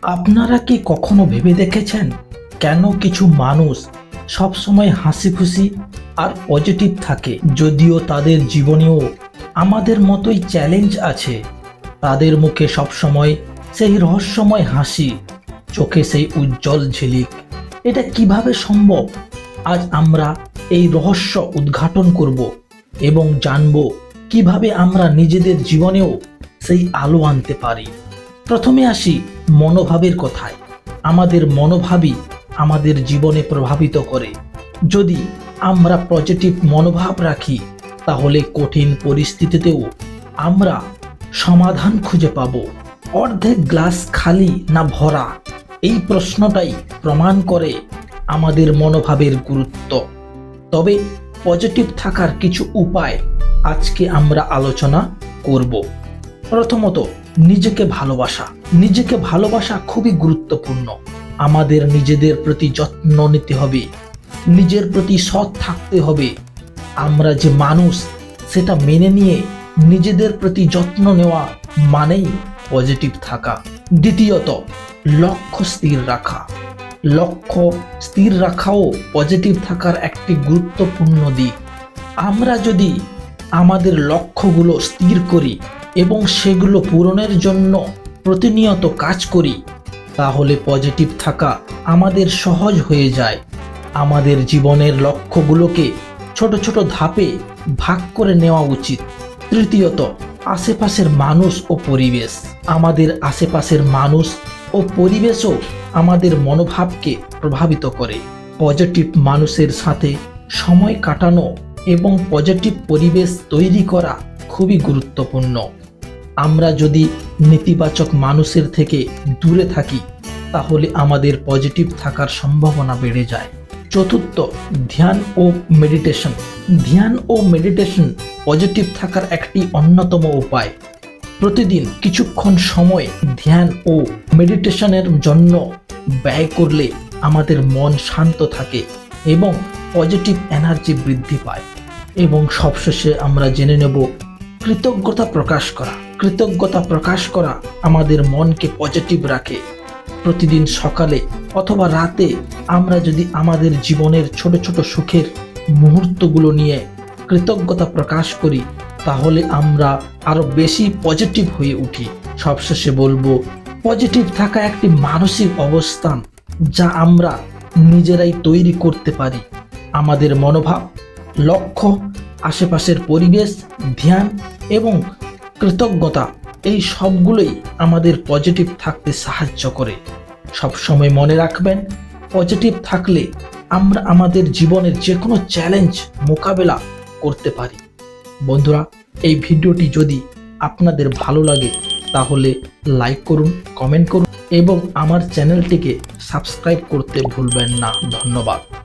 আপনারা কি কখনো ভেবে দেখেছেন কেন কিছু মানুষ সবসময় হাসি খুশি আর পজিটিভ থাকে, যদিও তাদের জীবনেও আমাদের মতোই চ্যালেঞ্জ আছে? তাদের মুখে সবসময় সেই রহস্যময় হাসি, চোখে সেই উজ্জ্বল ঝিলিক। এটা কিভাবে সম্ভব? আজ আমরা এই রহস্য উদ্ঘাটন করব এবং জানব কিভাবে আমরা নিজেদের জীবনেও সেই আলো আনতে পারি। প্রথমে আসি মনোভাবের কথায়। আমাদের মনোভাবই আমাদের জীবনে প্রভাবিত করে। যদি আমরা পজিটিভ মনোভাব রাখি, তাহলে কঠিন পরিস্থিতিতেও আমরা সমাধান খুঁজে পাব। অর্ধেক গ্লাস খালি না ভরা, এই প্রশ্নটাই প্রমাণ করে আমাদের মনোভাবের গুরুত্ব। তবে পজিটিভ থাকার কিছু উপায় আজকে আমরা আলোচনা করব। প্রথমত, নিজেকে ভালোবাসা। নিজেকে ভালোবাসা খুবই গুরুত্বপূর্ণ। আমাদের নিজেদের প্রতি যত্ন নিতে হবে, নিজের প্রতি সৎ থাকতে হবে। আমরা যে মানুষ সেটা মেনে নিয়ে নিজেদের প্রতি যত্ন নেওয়া মানেই পজিটিভ থাকা। দ্বিতীয়ত, লক্ষ্য স্থির রাখা। লক্ষ্য স্থির রাখাও পজিটিভ থাকার একটি গুরুত্বপূর্ণ দিক। আমরা যদি আমাদের লক্ষ্যগুলো স্থির করি এবং সেগুলো পূরণের জন্য প্রতিনিয়ত কাজ করি, তাহলে পজিটিভ থাকা আমাদের সহজ হয়ে যায়। আমাদের জীবনের লক্ষ্যগুলোকে ছোট ছোট ধাপে ভাগ করে নেওয়া উচিত। তৃতীয়ত, আশেপাশের মানুষ ও পরিবেশ। আমাদের আশেপাশের মানুষ ও পরিবেশও আমাদের মনোভাবকে প্রভাবিত করে। পজিটিভ মানুষের সাথে সময় কাটানো এবং পজিটিভ পরিবেশ তৈরি করা খুবই গুরুত্বপূর্ণ। আমরা যদি নেতিবাচক মানুষের থেকে দূরে থাকি, তাহলে আমাদের পজিটিভ থাকার সম্ভাবনা বেড়ে যায়। চতুর্থ, ধ্যান ও মেডিটেশন। ধ্যান ও মেডিটেশন পজিটিভ থাকার একটি অন্যতম উপায়। প্রতিদিন কিছুক্ষণ সময় ধ্যান ও মেডিটেশনের জন্য ব্যয় করলে আমাদের মন শান্ত থাকে এবং পজিটিভ এনার্জি বৃদ্ধি পায়। এবং সবশেষে আমরা জেনে নেব কৃতজ্ঞতা প্রকাশ করা। কৃতজ্ঞতা প্রকাশ করা আমাদের মনকে পজিটিভ রাখে। প্রতিদিন সকালে অথবা রাতে আমরা যদি আমাদের জীবনের ছোট ছোট সুখের মুহূর্তগুলো নিয়ে কৃতজ্ঞতা প্রকাশ করি, তাহলে আমরা আরো বেশি পজিটিভ হয়ে উঠি। সবশেষে বলবো, পজিটিভ থাকা একটি মানসিক অবস্থান যা আমরা নিজেরাই তৈরি করতে পারি। আমাদের মনোভাব, লক্ষ্য, আশেপাশের পরিবেশ, ধ্যান এবং কৃতজ্ঞতা, এই সবগুলোই আমাদের পজিটিভ থাকতে সাহায্য করে। সবসময় মনে রাখবেন, পজিটিভ থাকলে আমরা আমাদের জীবনের যে কোনো চ্যালেঞ্জ মোকাবেলা করতে পারি। বন্ধুরা, এই ভিডিওটি যদি আপনাদের ভালো লাগে তাহলে লাইক করুন, কমেন্ট করুন এবং আমার চ্যানেলটিকে সাবস্ক্রাইব করতে ভুলবেন না। ধন্যবাদ।